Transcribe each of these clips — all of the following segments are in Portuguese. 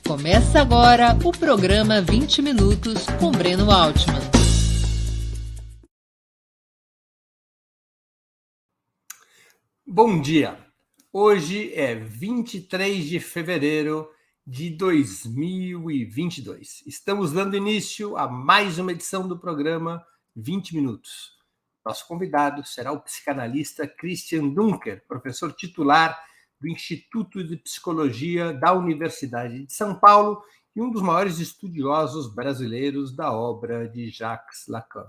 Começa agora o programa 20 Minutos com Breno Altman. Bom dia! Hoje é 23 de fevereiro de 2022. Estamos dando início a mais uma edição do programa 20 Minutos. Nosso convidado será o psicanalista Christian Dunker, professor titular do Instituto de Psicologia da Universidade de São Paulo e um dos maiores estudiosos brasileiros da obra de Jacques Lacan.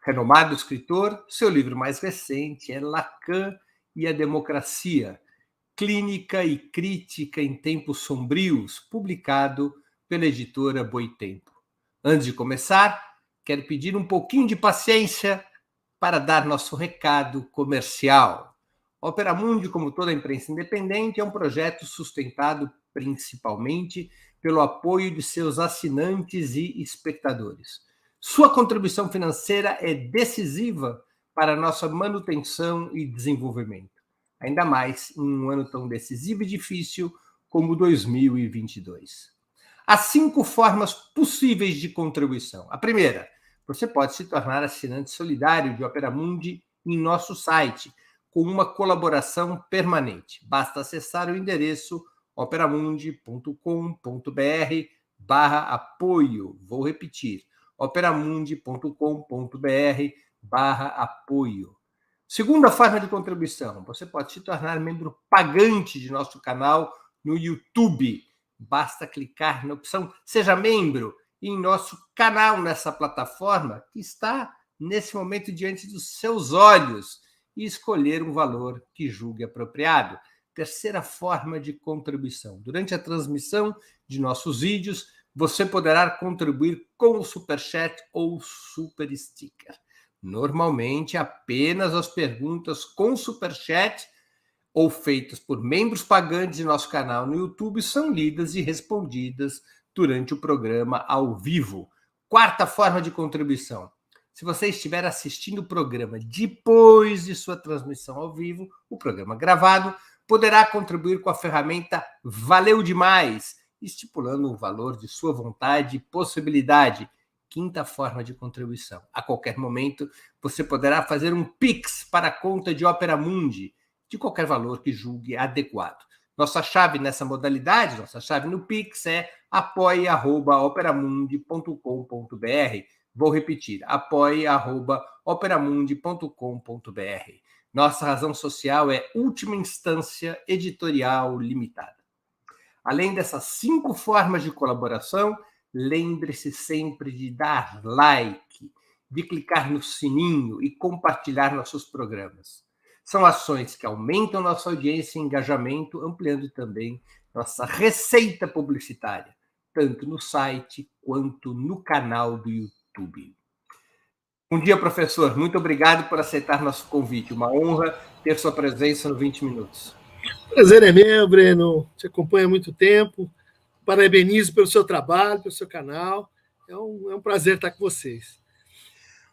Renomado escritor, seu livro mais recente é Lacan e a Democracia, Clínica e Crítica em Tempos Sombrios, publicado pela editora Boitempo. Antes de começar, quero pedir um pouquinho de paciência para dar nosso recado comercial. Opera Mundi, como toda a imprensa independente, é um projeto sustentado principalmente pelo apoio de seus assinantes e espectadores. Sua contribuição financeira é decisiva para a nossa manutenção e desenvolvimento, ainda mais em um ano tão decisivo e difícil como 2022. Há 5 formas possíveis de contribuição. A primeira, você pode se tornar assinante solidário de Opera Mundi em nosso site, com uma colaboração permanente. Basta acessar o endereço operamundi.com.br/apoio. Vou repetir, operamundi.com.br/apoio. Segunda forma de contribuição, você pode se tornar membro pagante de nosso canal no YouTube. Basta clicar na opção Seja Membro em nosso canal nessa plataforma que está, nesse momento, diante dos seus olhos e escolher um valor que julgue apropriado. Terceira forma de contribuição. Durante a transmissão de nossos vídeos, você poderá contribuir com o Superchat ou Super Sticker. Normalmente, apenas as perguntas com Superchat ou feitas por membros pagantes de nosso canal no YouTube são lidas e respondidas durante o programa ao vivo. Quarta forma de contribuição. Se você estiver assistindo o programa depois de sua transmissão ao vivo, o programa gravado, poderá contribuir com a ferramenta Valeu Demais, estipulando o valor de sua vontade e possibilidade. Quinta forma de contribuição. A qualquer momento, você poderá fazer um Pix para a conta de Opera Mundi, de qualquer valor que julgue adequado. Nossa chave nessa modalidade, nossa chave no Pix é apoie@operamundi.com.br. Vou repetir, apoie@operamundi.com.br. Nossa razão social é Última Instância Editorial Limitada. Além dessas 5 formas de colaboração, lembre-se sempre de dar like, de clicar no sininho e compartilhar nossos programas. São ações que aumentam nossa audiência e engajamento, ampliando também nossa receita publicitária, tanto no site quanto no canal do YouTube. Bom dia, professor. Muito obrigado por aceitar nosso convite. Uma honra ter sua presença no 20 Minutos. Prazer é meu, Breno. Te acompanho há muito tempo. Parabenizo pelo seu trabalho, pelo seu canal. É um prazer estar com vocês.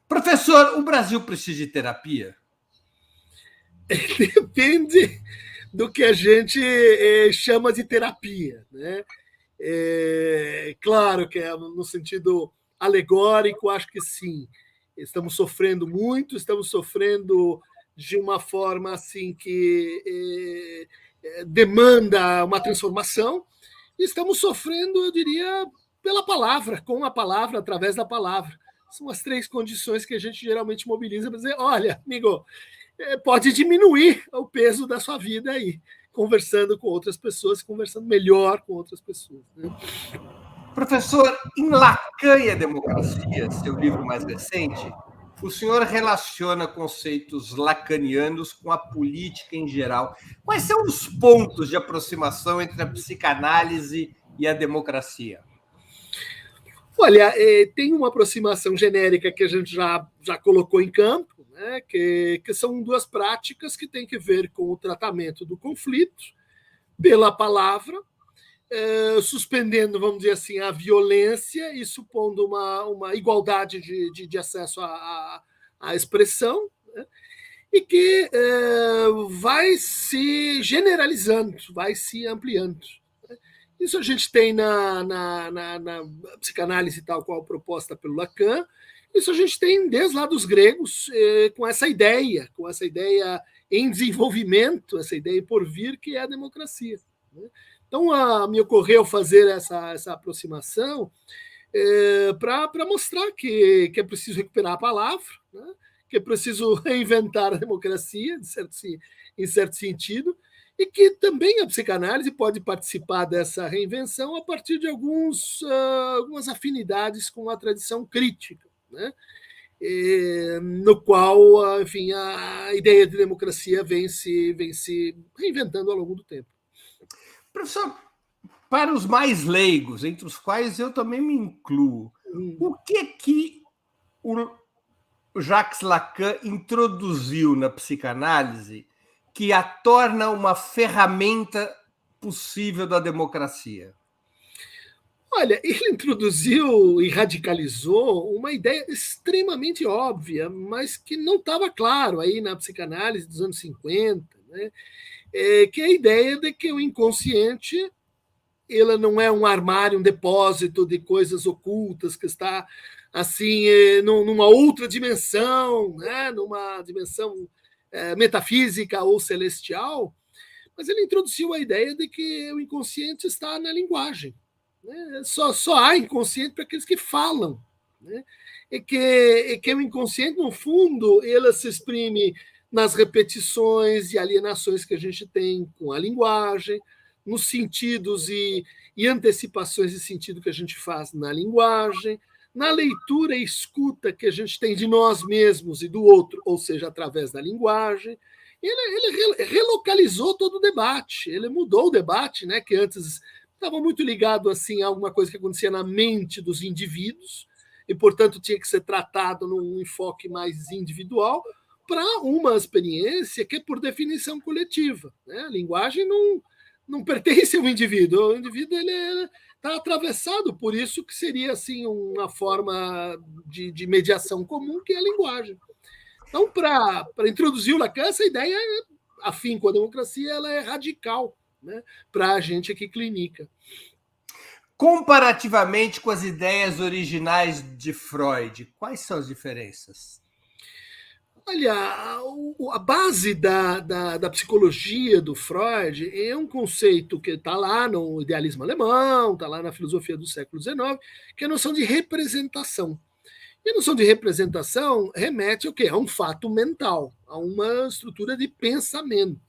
Professor, o Brasil precisa de terapia? Depende do que a gente chama de terapia, né? Claro que no sentido alegórico, acho que sim. Estamos sofrendo muito, estamos sofrendo de uma forma assim que demanda uma transformação. Estamos sofrendo, eu diria, pela palavra, com a palavra, através da palavra. São as 3 condições que a gente geralmente mobiliza para dizer, olha, amigo, pode diminuir o peso da sua vida aí, conversando com outras pessoas, conversando melhor com outras pessoas. Né? Professor, em Lacan e a Democracia, seu livro mais recente, o senhor relaciona conceitos lacanianos com a política em geral. Quais são os pontos de aproximação entre a psicanálise e a democracia? Olha, tem uma aproximação genérica que a gente já colocou em campo, né, que são 2 práticas que têm que ver com o tratamento do conflito pela palavra, suspendendo, vamos dizer assim, a violência e supondo uma igualdade de acesso à expressão, né, e que vai se generalizando, vai se ampliando. Isso a gente tem na psicanálise tal qual proposta pelo Lacan. Isso a gente tem desde lá dos gregos, com essa ideia em desenvolvimento, essa ideia por vir, que é a democracia. Né? Então, me ocorreu fazer essa aproximação para mostrar que é preciso recuperar a palavra, né? Que é preciso reinventar a democracia, em certo sentido, e que também a psicanálise pode participar dessa reinvenção a partir de algumas afinidades com a tradição crítica, né? No qual, enfim, a ideia de democracia vem se reinventando ao longo do tempo. Professor, para os mais leigos, entre os quais eu também me incluo, o que o Jacques Lacan introduziu na psicanálise que a torna uma ferramenta possível da democracia? Olha, ele introduziu e radicalizou uma ideia extremamente óbvia, mas que não estava claro aí na psicanálise dos anos 50, né? Que é a ideia de que o inconsciente ele não é um armário, um depósito de coisas ocultas que está assim numa outra dimensão, né? Numa dimensão metafísica ou celestial, mas ele introduziu a ideia de que o inconsciente está na linguagem. Né? Só há inconsciente para aqueles que falam. Né? E que o inconsciente, no fundo, ele se exprime nas repetições e alienações que a gente tem com a linguagem, nos sentidos e antecipações de sentido que a gente faz na linguagem, na leitura e escuta que a gente tem de nós mesmos e do outro, ou seja, através da linguagem. Ele relocalizou todo o debate, ele mudou o debate, né, que antes estava muito ligado assim, a alguma coisa que acontecia na mente dos indivíduos, e, portanto, tinha que ser tratado num enfoque mais individual, para uma experiência que é, por definição, coletiva. Né? A linguagem não pertence ao indivíduo, o indivíduo está atravessado por isso, que seria assim, uma forma de mediação comum, que é a linguagem. Então, para introduzir o Lacan, essa ideia, afim com a democracia, ela é radical, né, para a gente aqui clínica. Comparativamente com as ideias originais de Freud, quais são as diferenças? Olha, a base da psicologia do Freud é um conceito que está lá no idealismo alemão, está lá na filosofia do século XIX, que é a noção de representação. E a noção de representação remete ao quê? A um fato mental, a uma estrutura de pensamento.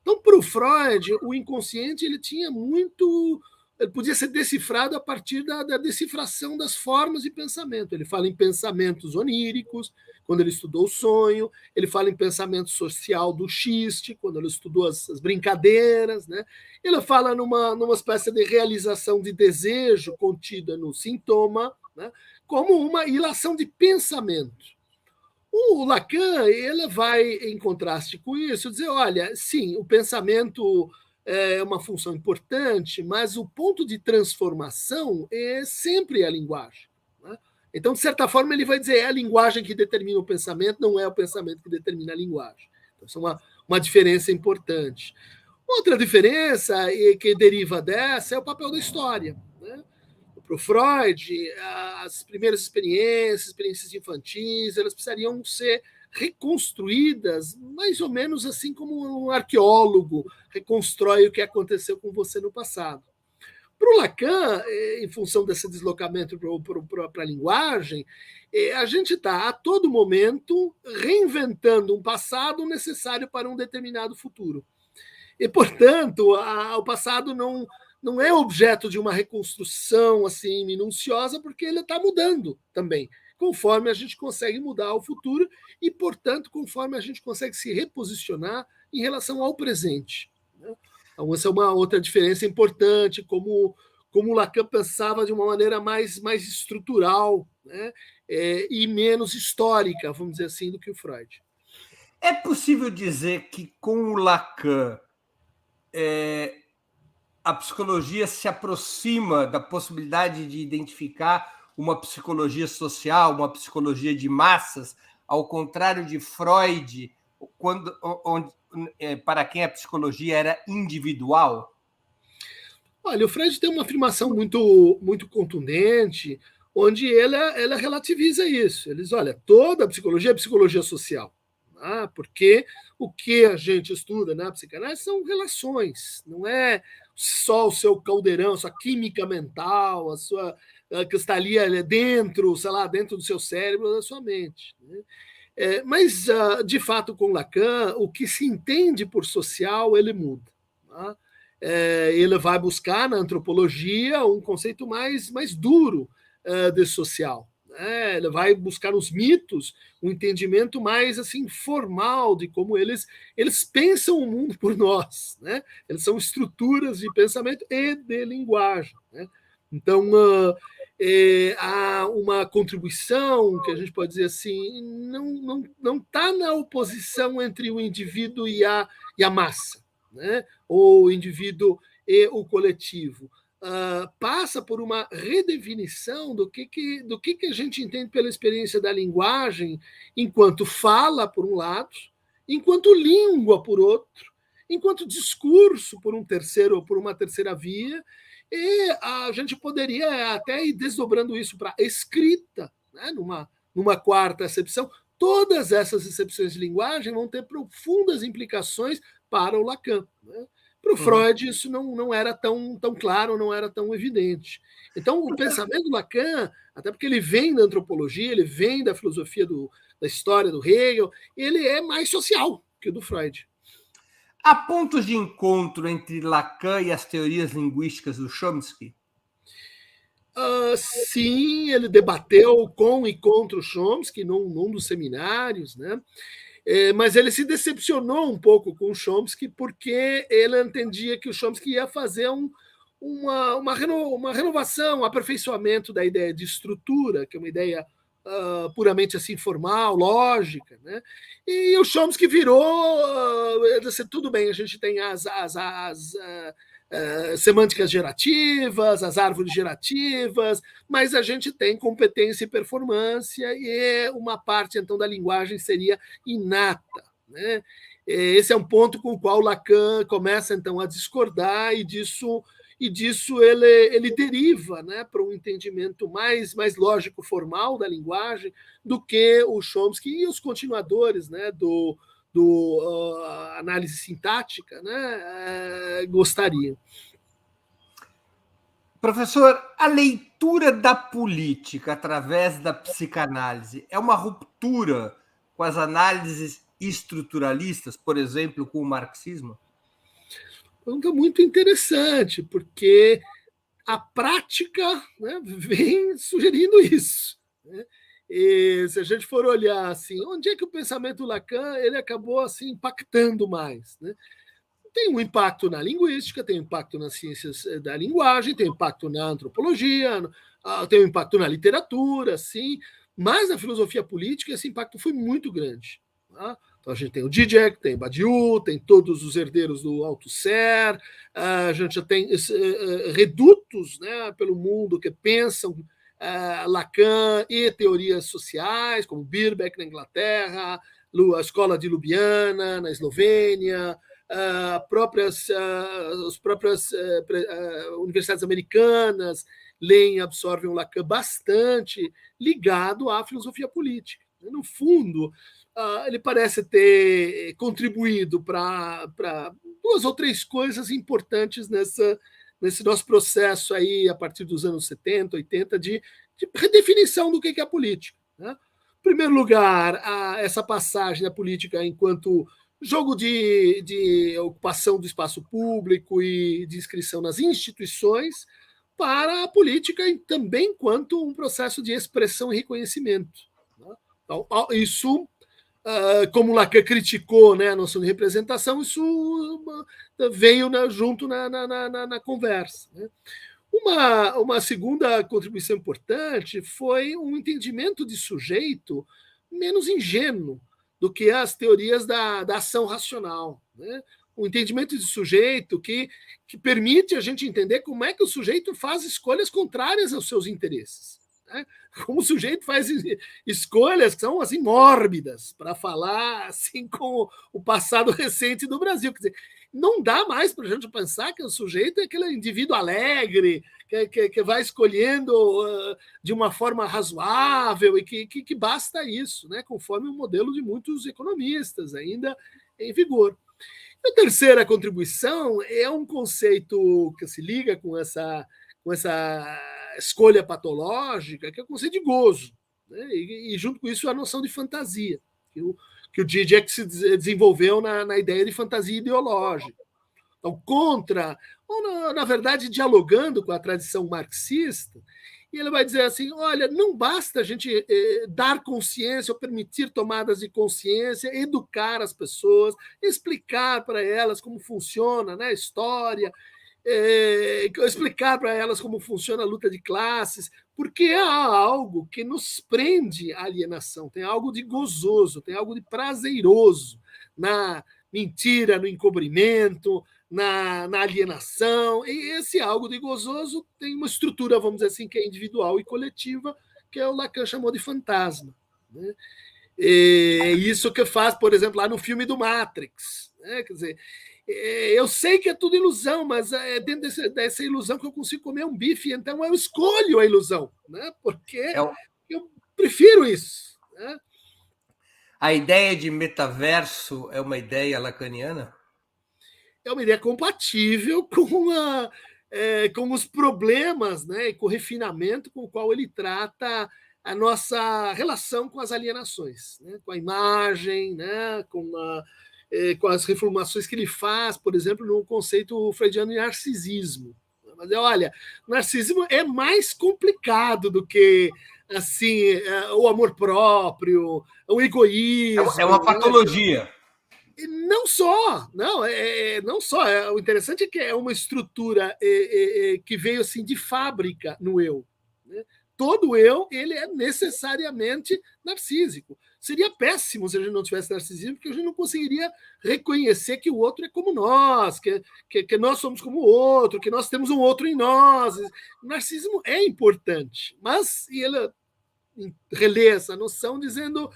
Então, para o Freud, o inconsciente ele tinha muito... Ele podia ser decifrado a partir da decifração das formas de pensamento. Ele fala em pensamentos oníricos, quando ele estudou o sonho. Ele fala em pensamento social do xiste, quando ele estudou as brincadeiras. Né? Ele fala numa espécie de realização de desejo contida no sintoma, né? Como uma ilação de pensamento. O Lacan ele vai, em contraste com isso, dizer, olha, sim, o pensamento é uma função importante, mas o ponto de transformação é sempre a linguagem. Né? Então, de certa forma, ele vai dizer, é a linguagem que determina o pensamento, não é o pensamento que determina a linguagem. Então, isso é uma diferença importante. Outra diferença que deriva dessa é o papel da história. Né? Para o Freud, as primeiras experiências infantis, elas precisariam ser reconstruídas mais ou menos assim como um arqueólogo reconstrói o que aconteceu com você no passado. Para o Lacan, em função desse deslocamento para a linguagem, a gente está a todo momento reinventando um passado necessário para um determinado futuro. E, portanto, o passado não é objeto de uma reconstrução assim minuciosa, porque ele está mudando também, conforme a gente consegue mudar o futuro e, portanto, conforme a gente consegue se reposicionar em relação ao presente. Né? Então, essa é uma outra diferença importante, como Lacan pensava de uma maneira mais estrutural, né? E menos histórica, vamos dizer assim, do que o Freud. É possível dizer que, com o Lacan, a psicologia se aproxima da possibilidade de identificar uma psicologia social, uma psicologia de massas, ao contrário de Freud, para quem a psicologia era individual? Olha, o Freud tem uma afirmação muito contundente, onde ela relativiza isso. Ele diz, olha, toda a psicologia é psicologia social, tá? Porque o que a gente estuda na psicanálise são relações, não é só o seu caldeirão, a sua química mental, a sua que está ali dentro, sei lá, dentro do seu cérebro, da sua mente, né? Mas, de fato, com Lacan, o que se entende por social, ele muda. Tá? Ele vai buscar na antropologia um conceito mais duro de social. Né? Ele vai buscar nos mitos um entendimento mais assim formal de como eles pensam o mundo por nós. Né? Eles são estruturas de pensamento e de linguagem. Né? Então, há uma contribuição que a gente pode dizer assim, não está na oposição entre o indivíduo e a massa, né? Ou o indivíduo e o coletivo. Passa por uma redefinição do que a gente entende pela experiência da linguagem enquanto fala, por um lado, enquanto língua, por outro, enquanto discurso, por uma terceira via, e a gente poderia até ir desdobrando isso para escrita, né? numa quarta acepção. Todas essas excepções de linguagem vão ter profundas implicações para o Lacan. Né? Para o Freud, isso não era tão claro, não era tão evidente. Então, o pensamento do Lacan, até porque ele vem da antropologia, ele vem da filosofia da história do Hegel, ele é mais social que o do Freud. Há pontos de encontro entre Lacan e as teorias linguísticas do Chomsky? Sim, ele debateu com e contra o Chomsky num dos seminários, né? Mas ele se decepcionou um pouco com o Chomsky porque ele entendia que o Chomsky ia fazer uma renovação, um aperfeiçoamento da ideia de estrutura, que é uma ideia puramente assim formal, lógica, né? E o Chomsky virou, disse, tudo bem, a gente tem as semânticas gerativas, as árvores gerativas, mas a gente tem competência e performance, e uma parte então da linguagem seria inata, né? Esse é um ponto com o qual Lacan começa então a discordar, e disso ele deriva, né, para um entendimento mais lógico formal da linguagem do que o Chomsky e os continuadores, né, do análise sintática, né, gostariam. Professor, a leitura da política através da psicanálise é uma ruptura com as análises estruturalistas, por exemplo, com o marxismo? Pergunta muito interessante, porque a prática, né, vem sugerindo isso. Né? E se a gente for olhar assim, onde é que o pensamento Lacan ele acabou assim impactando mais? Né? Tem um impacto na linguística, tem um impacto nas ciências da linguagem, tem um impacto na antropologia, tem um impacto na literatura, sim, mas na filosofia política esse impacto foi muito grande. Tá? Então a gente tem o Zizek, tem Badiou, tem todos os herdeiros do Althusser, a gente já tem redutos, né, pelo mundo que pensam Lacan e teorias sociais, como Birbeck na Inglaterra, a Escola de Ljubljana na Eslovênia, as próprias universidades americanas leem e absorvem o Lacan bastante ligado à filosofia política. No fundo, ele parece ter contribuído para duas ou três coisas importantes nesse nosso processo aí, a partir dos anos 70, 80, de redefinição do que é a política. Né? Em primeiro lugar, essa passagem da política enquanto jogo de ocupação do espaço público e de inscrição nas instituições, para a política também quanto um processo de expressão e reconhecimento. Então, isso, como Lacan criticou, né, a noção de representação, isso veio junto na conversa. Né? Uma segunda contribuição importante foi um entendimento de sujeito menos ingênuo do que as teorias da ação racional. Né? Um entendimento de sujeito que permite a gente entender como é que o sujeito faz escolhas contrárias aos seus interesses. Né? Como o sujeito faz escolhas que são assim mórbidas, para falar assim com o passado recente do Brasil. Quer dizer, não dá mais para a gente pensar que o sujeito é aquele indivíduo alegre, que vai escolhendo de uma forma razoável e que basta isso, né? Conforme o modelo de muitos economistas ainda em vigor. A terceira contribuição é um conceito que se liga com essa escolha patológica, que é o conceito de gozo, né? E junto com isso a noção de fantasia, que o Zizek se desenvolveu na ideia de fantasia ideológica. Então, ou na verdade, dialogando com a tradição marxista, e ele vai dizer assim, olha, não basta a gente dar consciência ou permitir tomadas de consciência, educar as pessoas, explicar para elas como funciona, né, a história, explicar para elas como funciona a luta de classes, porque há algo que nos prende à alienação, tem algo de gozoso, tem algo de prazeroso na mentira, no encobrimento, na alienação, e esse algo de gozoso tem uma estrutura, vamos dizer assim, que é individual e coletiva, que é o Lacan chamou de fantasma, né? É isso que faz, por exemplo, lá no filme do Matrix, né? Quer dizer, eu sei que é tudo ilusão, mas é dentro dessa ilusão que eu consigo comer um bife, então eu escolho a ilusão, né? Porque eu prefiro isso, né? A ideia de metaverso é uma ideia lacaniana? É uma ideia compatível com os problemas, né, e com o refinamento com o qual ele trata a nossa relação com as alienações, né, com a imagem, né, com as reformulações que ele faz, por exemplo, no conceito freudiano de narcisismo. Mas olha, o narcisismo é mais complicado do que assim o amor próprio, o egoísmo. É uma patologia. Né? Não só, não só. O interessante é que é uma estrutura que veio assim de fábrica no eu. Né? Todo eu ele é necessariamente narcísico. Seria péssimo se a gente não tivesse narcisismo, porque a gente não conseguiria reconhecer que o outro é como nós, que nós somos como o outro, que nós temos um outro em nós. O narcisismo é importante, mas ele relê essa noção dizendo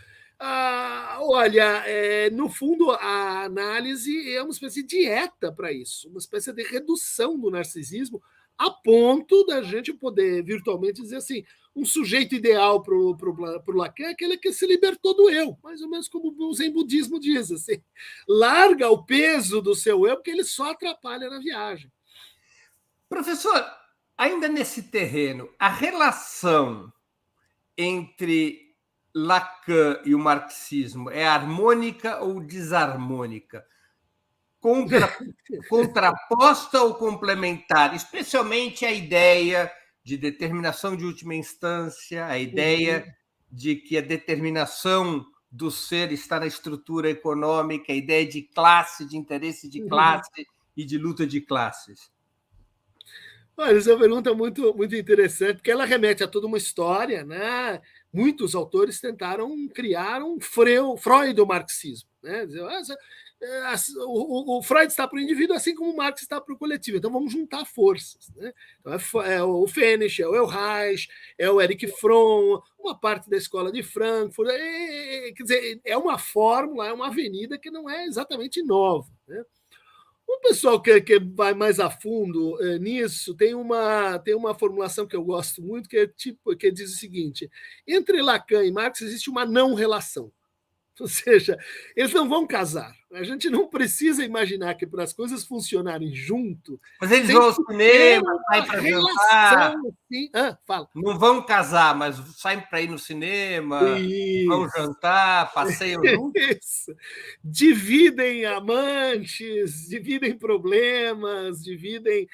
olha, no fundo, a análise é uma espécie de dieta para isso, uma espécie de redução do narcisismo, a ponto da gente poder virtualmente dizer assim, um sujeito ideal para o Lacan é aquele que se libertou do eu, mais ou menos como o Zen budismo diz, assim, larga o peso do seu eu, porque ele só atrapalha na viagem. Professor, ainda nesse terreno, a relação entre Lacan e o marxismo é harmônica ou desarmônica? Contraposta ou complementar? Especialmente a ideia de determinação de última instância, a ideia de que a determinação do ser está na estrutura econômica, a ideia de classe, de interesse de classe e de luta de classes. Olha, essa é uma pergunta muito, muito interessante, porque ela remete a toda uma história, né? Muitos autores tentaram criar um freudo-marxismo, né? O Freud está para o indivíduo assim como o Marx está para o coletivo, então vamos juntar forças, né? Então é o Fenisch, é o Reich, é o Erich Fromm, uma parte da escola de Frankfurt, quer dizer, é uma fórmula, é uma avenida que não é exatamente nova, né? O pessoal que vai mais a fundo nisso tem uma formulação que eu gosto muito, que diz o seguinte: entre Lacan e Marx existe uma não relação. Ou seja, eles não vão casar. A gente não precisa imaginar que para as coisas funcionarem junto. Mas eles vão ao cinema, saem para jantar. Assim. Fala. Não vão casar, mas saem para ir no cinema, vão jantar, passeiam juntos. Dividem amantes, dividem problemas, dividem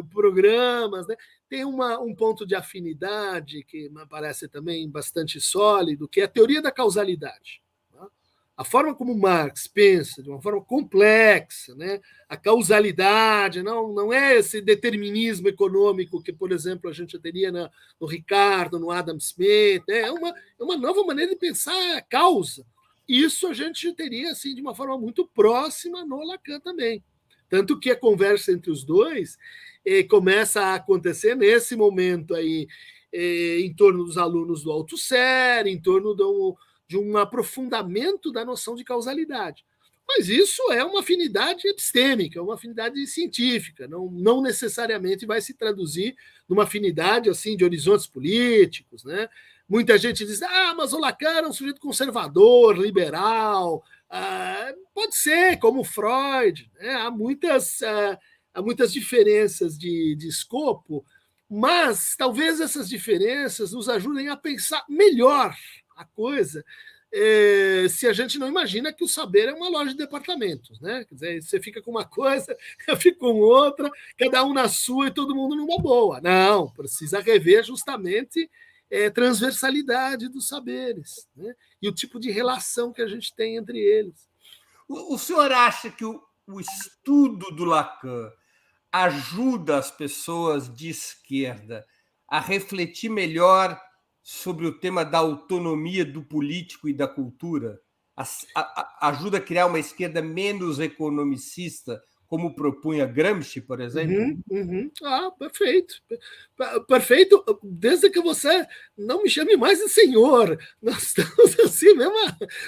programas, né? Tem um ponto de afinidade que me parece também bastante sólido, que é a teoria da causalidade. Tá? A forma como Marx pensa, de uma forma complexa, né? A causalidade não é esse determinismo econômico que, por exemplo, a gente teria no Ricardo, no Adam Smith, né? É uma nova maneira de pensar a causa. Isso a gente teria assim, de uma forma muito próxima no Lacan também. Tanto que a conversa entre os dois começa a acontecer nesse momento aí, em torno dos alunos do Althusser, em torno de um aprofundamento da noção de causalidade. Mas isso é uma afinidade epistêmica, uma afinidade científica, não necessariamente vai se traduzir numa afinidade assim de horizontes políticos, né? Muita gente diz, mas o Lacan era um sujeito conservador, liberal. Pode ser, como Freud, né? Há muitas diferenças de escopo, mas talvez essas diferenças nos ajudem a pensar melhor a coisa, se a gente não imagina que o saber é uma loja de departamentos, né? Quer dizer, você fica com uma coisa, eu fico com outra, cada um na sua e todo mundo numa boa. Não, precisa rever justamente transversalidade dos saberes, né? E o tipo de relação que a gente tem entre eles. O senhor acha que o estudo do Lacan ajuda as pessoas de esquerda a refletir melhor sobre o tema da autonomia do político e da cultura? Ajuda a criar uma esquerda menos economicista, como propunha Gramsci, por exemplo? Perfeito. Perfeito, desde que você não me chame mais de senhor. Nós estamos assim,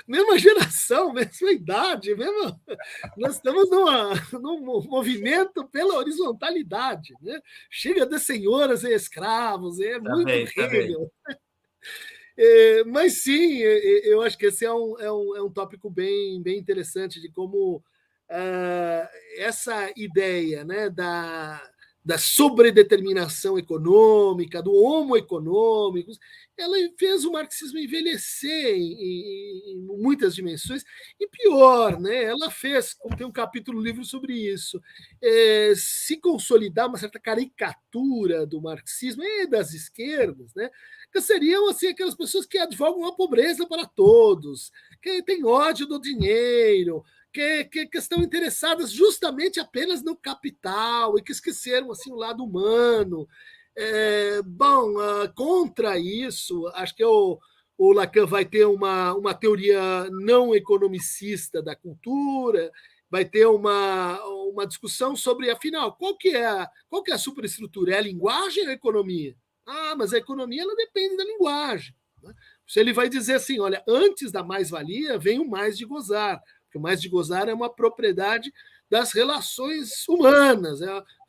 mesma geração, mesma idade, nós estamos num movimento pela horizontalidade, né? Chega de senhoras e escravos, é muito horrível. Mas sim, eu acho que esse é um tópico bem interessante de como essa ideia, né, da sobredeterminação econômica, do homo econômicos, ela fez o marxismo envelhecer em muitas dimensões, e pior, né, ela fez, como tem um capítulo no livro sobre isso, se consolidar uma certa caricatura do marxismo e das esquerdas, né, que seriam assim, aquelas pessoas que advogam a pobreza para todos, que têm ódio do dinheiro, que estão interessadas justamente apenas no capital e que esqueceram assim, o lado humano. Contra isso, acho que o Lacan vai ter uma teoria não economicista da cultura, vai ter uma discussão sobre, afinal, qual que é a superestrutura? É a linguagem ou a economia? Mas a economia ela depende da linguagem, né? Se ele vai dizer assim, olha, antes da mais-valia vem o mais de gozar, porque o mais de gozar é uma propriedade das relações humanas,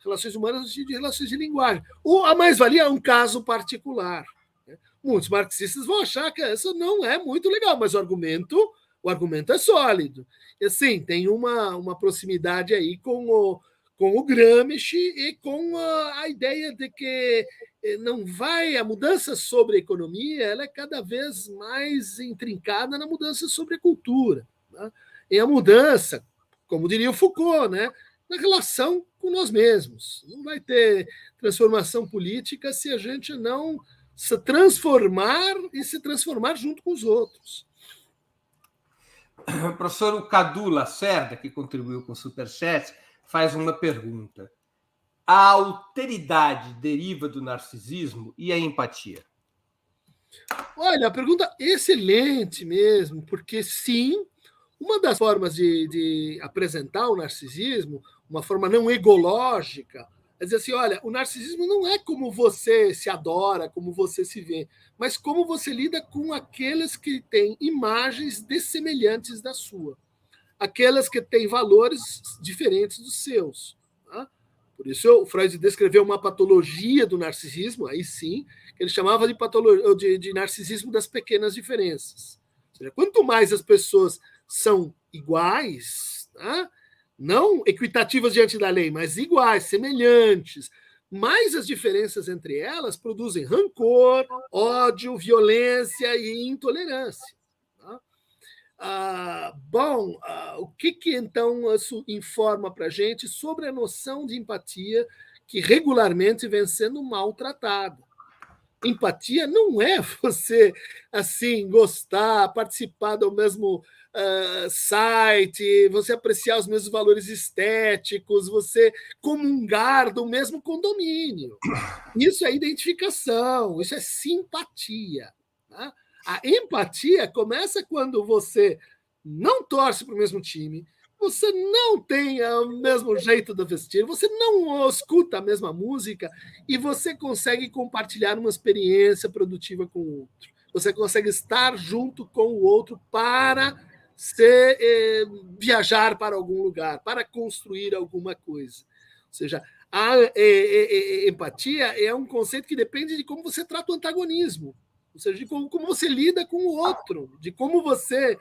relações humanas de relações de linguagem. A mais-valia é um caso particular, né? Muitos marxistas vão achar que isso não é muito legal, mas o argumento é sólido. E assim, tem uma proximidade aí com o Gramsci e com a ideia de que a mudança sobre a economia ela é cada vez mais intrincada na mudança sobre a cultura, né? E a mudança, como diria o Foucault, né, na relação com nós mesmos. Não vai ter transformação política se a gente não se transformar e se transformar junto com os outros. O professor Cadu Lacerda, que contribuiu com o Superchat, faz uma pergunta. A alteridade deriva do narcisismo e a empatia? Olha, a pergunta excelente mesmo, porque sim, uma das formas de apresentar o narcisismo, uma forma não egológica, é dizer assim, olha, o narcisismo não é como você se adora, como você se vê, mas como você lida com aqueles que têm imagens dessemelhantes da sua, aquelas que têm valores diferentes dos seus, tá? Por isso o Freud descreveu uma patologia do narcisismo, aí sim, que ele chamava de narcisismo das pequenas diferenças. Ou seja, quanto mais as pessoas são iguais, tá? Não equitativas diante da lei, mas iguais, semelhantes, mais as diferenças entre elas produzem rancor, ódio, violência e intolerância. Tá? O que então isso informa para a gente sobre a noção de empatia que regularmente vem sendo maltratada? Empatia não é você assim gostar, participar do mesmo site, você apreciar os mesmos valores estéticos, você comungar do mesmo condomínio. Isso é identificação, isso é simpatia. Tá? A empatia começa quando você não torce para o mesmo time, você não tem o mesmo jeito de vestir, você não escuta a mesma música e você consegue compartilhar uma experiência produtiva com o outro. Você consegue estar junto com o outro para viajar para algum lugar, para construir alguma coisa. Ou seja, a empatia é um conceito que depende de como você trata o antagonismo, ou seja, de como você lida com o outro, de como você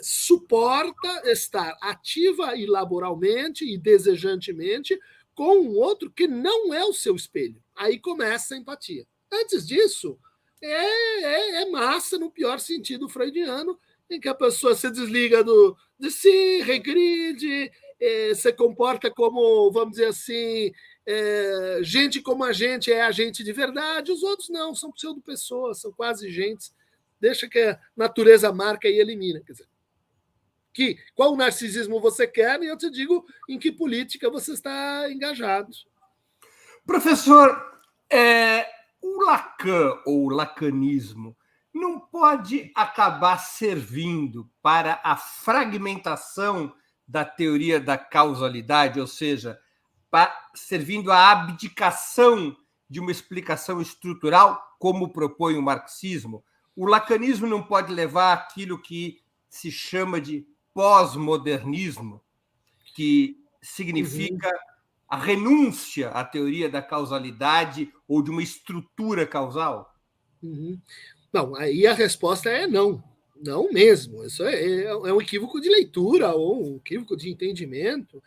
suporta estar ativa e laboralmente e desejantemente com um outro que não é o seu espelho. Aí começa a empatia. Antes disso, é massa, no pior sentido freudiano, em que a pessoa se desliga de si, regride, se comporta como, vamos dizer assim, gente como a gente é a gente de verdade, os outros não, são pseudo-pessoas, são quase gentes, deixa que a natureza marca e elimina. Quer dizer, qual narcisismo você quer, e eu te digo em que política você está engajado. Professor, o Lacan, ou o lacanismo, não pode acabar servindo para a fragmentação da teoria da causalidade, ou seja, servindo à abdicação de uma explicação estrutural, como propõe o marxismo? O lacanismo não pode levar àquilo que se chama de pós-modernismo, que significa a renúncia à teoria da causalidade ou de uma estrutura causal? Não, aí a resposta é não. Não mesmo. Isso é um equívoco de leitura ou um equívoco de entendimento.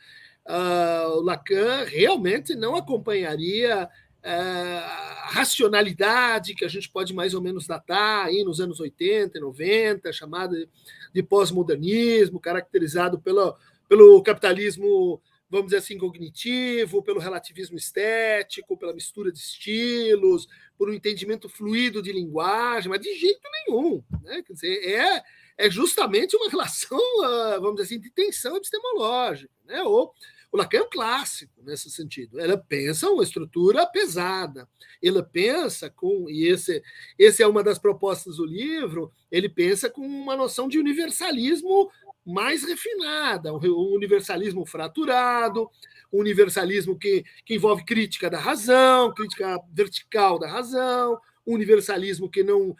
O Lacan realmente não acompanharia a racionalidade que a gente pode mais ou menos datar aí nos anos 80 e 90, chamada de pós-modernismo, caracterizado pelo capitalismo, vamos dizer assim, cognitivo, pelo relativismo estético, pela mistura de estilos, por um entendimento fluido de linguagem, mas de jeito nenhum. Né? Quer dizer, é justamente uma relação, vamos dizer assim, de tensão epistemológica. Né? O Lacan é um clássico nesse sentido. Ela pensa uma estrutura pesada. Ela pensa com, e esse é uma das propostas do livro, ele pensa com uma noção de universalismo mais refinada, um universalismo fraturado, um universalismo que envolve crítica da razão, crítica vertical da razão, um universalismo que não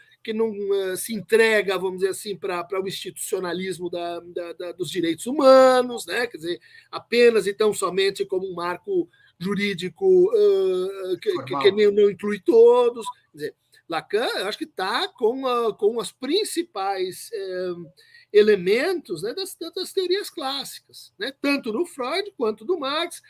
se entrega, vamos dizer assim, para o institucionalismo dos direitos humanos, né? Quer dizer, apenas e tão somente como um marco jurídico que não inclui todos. Quer dizer, Lacan, eu acho que está com os principais elementos, né, das teorias clássicas, né, tanto do Freud quanto do Marx.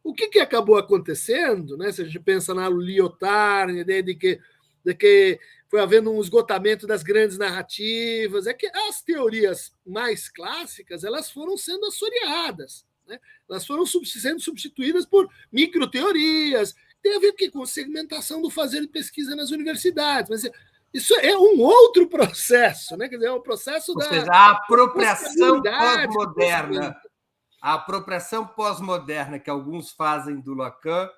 O que acabou acontecendo, né, se a gente pensa na Lyotard, a ideia de que foi havendo um esgotamento das grandes narrativas, é que as teorias mais clássicas elas foram sendo assoreadas, né? Elas foram sendo substituídas por microteorias, tem a ver com segmentação do fazer de pesquisa nas universidades, mas isso é um outro processo, né? Quer dizer, é um processo Ou seja, a apropriação pós-moderna. A apropriação pós-moderna que alguns fazem do Lacan,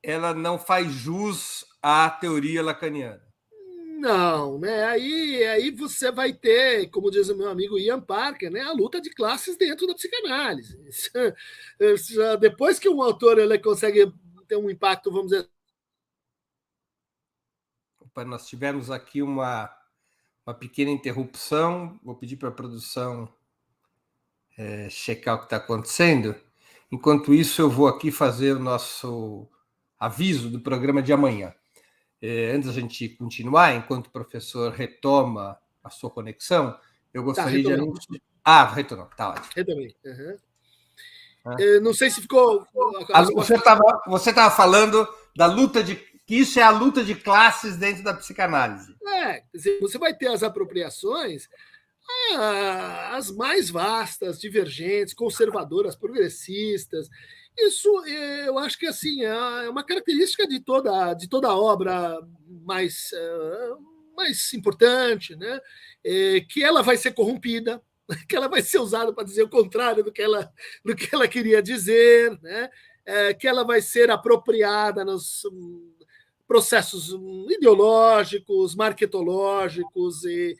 ela não faz jus à teoria lacaniana. Não, né? Aí você vai ter, como diz o meu amigo Ian Parker, né, a luta de classes dentro da psicanálise. Depois que um autor ele consegue ter um impacto, vamos dizer. Nós tivemos aqui uma pequena interrupção. Vou pedir para a produção checar o que está acontecendo. Enquanto isso, eu vou aqui fazer o nosso aviso do programa de amanhã. Antes da gente continuar, enquanto o professor retoma a sua conexão, eu gostaria de anunciar. Retornou, tá ótimo. Retomei. Não sei se ficou. Você estava falando da luta que isso é a luta de classes dentro da psicanálise. Você vai ter as apropriações, as mais vastas, divergentes, conservadoras, progressistas. Isso, eu acho que assim é uma característica de toda obra mais importante, né? Que ela vai ser corrompida, que ela vai ser usada para dizer o contrário do que ela queria dizer, né? Que ela vai ser apropriada nos processos ideológicos, marketológicos e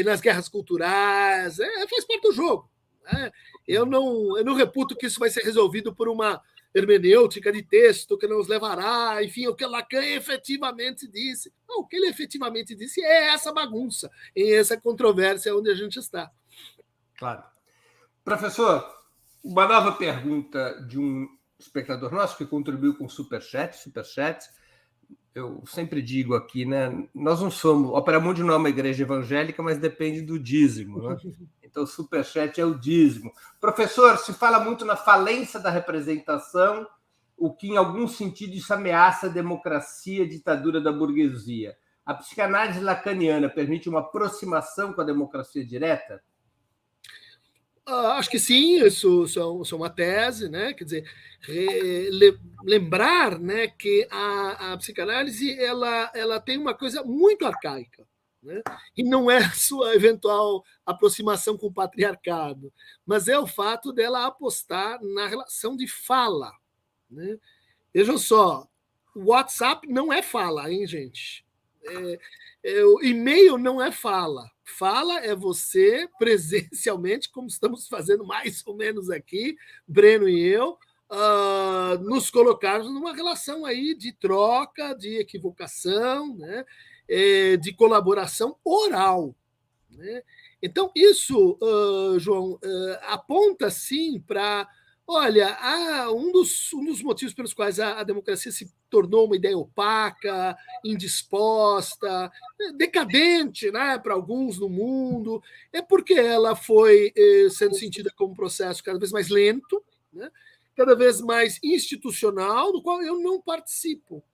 nas guerras culturais, faz parte do jogo. Né? Eu não reputo que isso vai ser resolvido por uma hermenêutica de texto que nos levará, enfim, o que Lacan efetivamente disse. Não, o que ele efetivamente disse é essa bagunça, e essa controvérsia onde a gente está. Claro. Professor, uma nova pergunta de um espectador nosso que contribuiu com superchat. Eu sempre digo aqui, né? Nós não somos... Opera Mundi não é uma igreja evangélica, mas depende do dízimo, né? Então, o superchat é o dízimo. Professor, se fala muito na falência da representação, o que, em algum sentido, isso ameaça a democracia, a ditadura da burguesia. A psicanálise lacaniana permite uma aproximação com a democracia direta? Acho que sim, isso é uma tese, né? Quer dizer, lembrar, né, que a psicanálise ela tem uma coisa muito arcaica, né? E não é a sua eventual aproximação com o patriarcado, mas é o fato dela apostar na relação de fala, né? Vejam só, o WhatsApp não é fala, hein, gente? O e-mail não é fala. Fala é você presencialmente, como estamos fazendo mais ou menos aqui, Breno e eu, nos colocarmos numa relação aí de troca, de equivocação, né? De colaboração oral, né? Então, isso, João, aponta sim para... Olha, um dos motivos pelos quais a democracia se tornou uma ideia opaca, indisposta, decadente, né, para alguns no mundo, é porque ela foi sendo sentida como um processo cada vez mais lento, né, cada vez mais institucional, do qual eu não participo.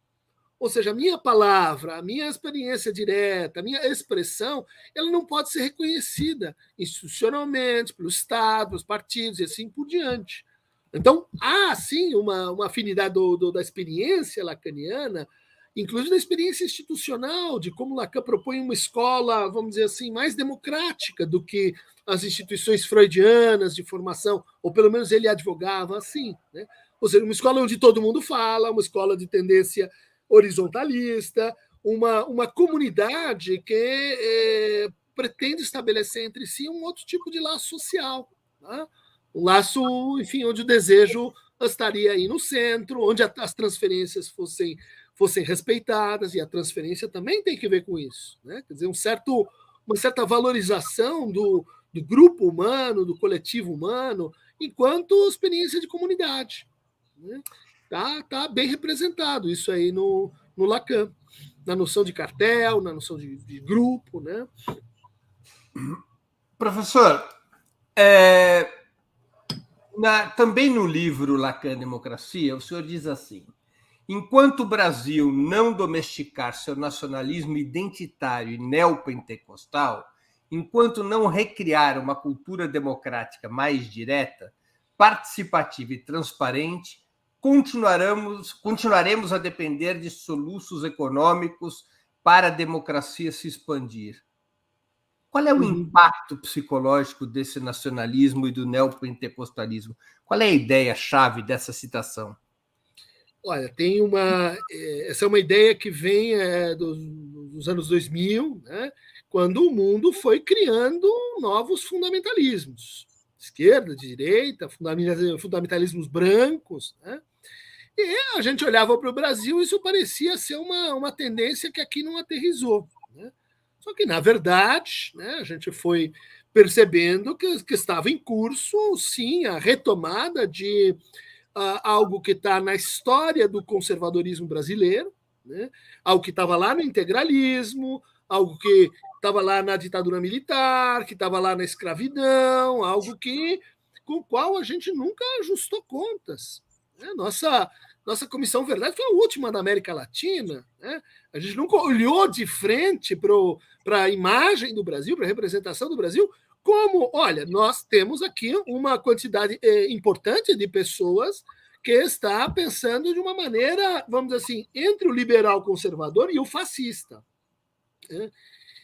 Ou seja, a minha palavra, a minha experiência direta, a minha expressão, ela não pode ser reconhecida institucionalmente, pelo Estado, pelos partidos e assim por diante. Então, há, sim, uma afinidade da experiência lacaniana, inclusive da experiência institucional, de como Lacan propõe uma escola, vamos dizer assim, mais democrática do que as instituições freudianas de formação, ou pelo menos ele advogava assim, né? Ou seja, uma escola onde todo mundo fala, uma escola de tendência horizontalista, uma comunidade que pretende estabelecer entre si um outro tipo de laço social, né? Um laço, enfim, onde o desejo estaria aí no centro, onde as transferências fossem respeitadas, e a transferência também tem que ver com isso, né? Quer dizer, uma certa valorização do grupo humano, do coletivo humano, enquanto experiência de comunidade, né? Tá bem representado isso aí no Lacan, na noção de cartel, na noção de grupo, né? Professor, também no livro Lacan Democracia, o senhor diz assim: enquanto o Brasil não domesticar seu nacionalismo identitário e neopentecostal, enquanto não recriar uma cultura democrática mais direta, participativa e transparente, continuaremos a depender de soluços econômicos para a democracia se expandir. Qual é o impacto psicológico desse nacionalismo e do neopentecostalismo? Qual é a ideia-chave dessa citação? Olha, essa é uma ideia que vem dos anos 2000, né, quando o mundo foi criando novos fundamentalismos, de esquerda, de direita, fundamentalismos brancos, né? E a gente olhava para o Brasil e isso parecia ser uma tendência que aqui não aterrissou, né? Só que, na verdade, né, a gente foi percebendo que estava em curso, sim, a retomada de algo que está na história do conservadorismo brasileiro, né? Algo que estava lá no integralismo, algo que estava lá na ditadura militar, que estava lá na escravidão, algo com o qual a gente nunca ajustou contas, né? Nossa Comissão Verdade foi a última da América Latina, né? A gente nunca olhou de frente para a imagem do Brasil, para a representação do Brasil, como, olha, nós temos aqui uma quantidade importante de pessoas que está pensando de uma maneira, vamos dizer assim, entre o liberal conservador e o fascista, né?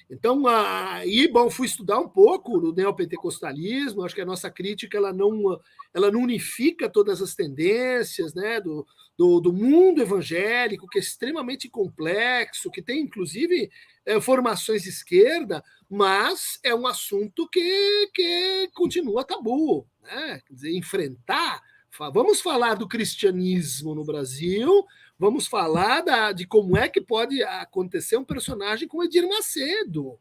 Então, aí, bom, fui estudar um pouco do neopentecostalismo. Acho que a nossa crítica ela não unifica todas as tendências, né, do mundo evangélico, que é extremamente complexo, que tem, inclusive, formações de esquerda, mas é um assunto que continua tabu, né? Quer dizer, Vamos falar do cristianismo no Brasil, vamos falar de como é que pode acontecer um personagem como Edir Macedo.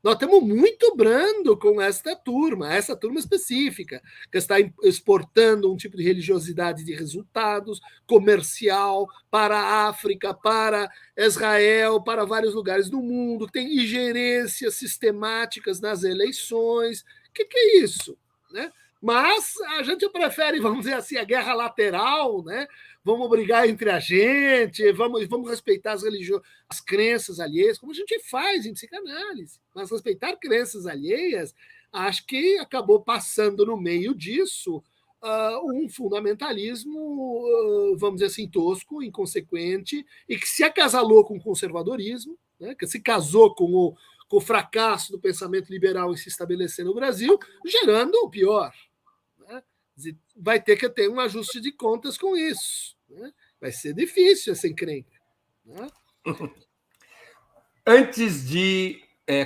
Nós estamos muito brando com essa turma específica, que está exportando um tipo de religiosidade de resultados, comercial, para a África, para Israel, para vários lugares do mundo, que tem ingerências sistemáticas nas eleições. O que é isso? Né? Mas a gente prefere, vamos dizer assim, a guerra lateral, né? Vamos brigar entre a gente, vamos respeitar as crenças alheias, como a gente faz em psicanálise. Mas respeitar crenças alheias, acho que acabou passando no meio disso um fundamentalismo, vamos dizer assim, tosco, inconsequente, e que se acasalou com o conservadorismo, né? Que se casou com o fracasso do pensamento liberal em se estabelecer no Brasil, gerando o pior. Vai ter que ter um ajuste de contas com isso. Né? Vai ser difícil essa encrenca. Né? Antes de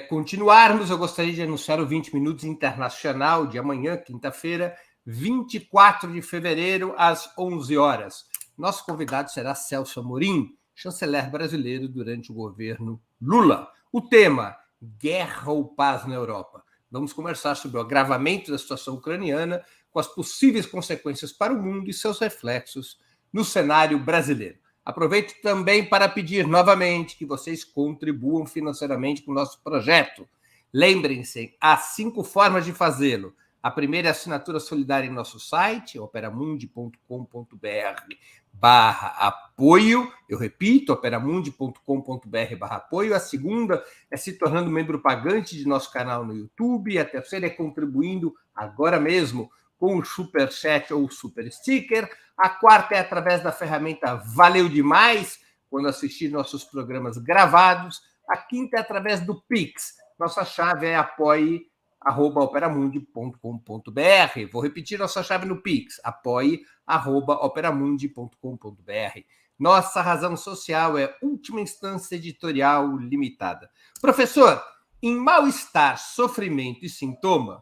continuarmos, eu gostaria de anunciar o 20 Minutos Internacional de amanhã, quinta-feira, 24 de fevereiro, às 11 horas. Nosso convidado será Celso Amorim, chanceler brasileiro durante o governo Lula. O tema: Guerra ou Paz na Europa? Vamos conversar sobre o agravamento da situação ucraniana, com as possíveis consequências para o mundo e seus reflexos no cenário brasileiro. Aproveito também para pedir novamente que vocês contribuam financeiramente com o nosso projeto. Lembrem-se, há 5 formas de fazê-lo. A primeira é a assinatura solidária em nosso site, operamundi.com.br/apoio. Eu repito, operamundi.com.br/apoio. A segunda é se tornando membro pagante de nosso canal no YouTube. A terceira é contribuindo agora mesmo com o Superchat ou o Super Sticker. A quarta é através da ferramenta Valeu Demais, quando assistir nossos programas gravados. A quinta é através do Pix. Nossa chave é apoie@operamundi.com.br. Vou repetir nossa chave no Pix, apoie@operamundi.com.br. Nossa razão social é Última Instância Editorial Limitada. Professor, em Mal-Estar, Sofrimento e Sintoma,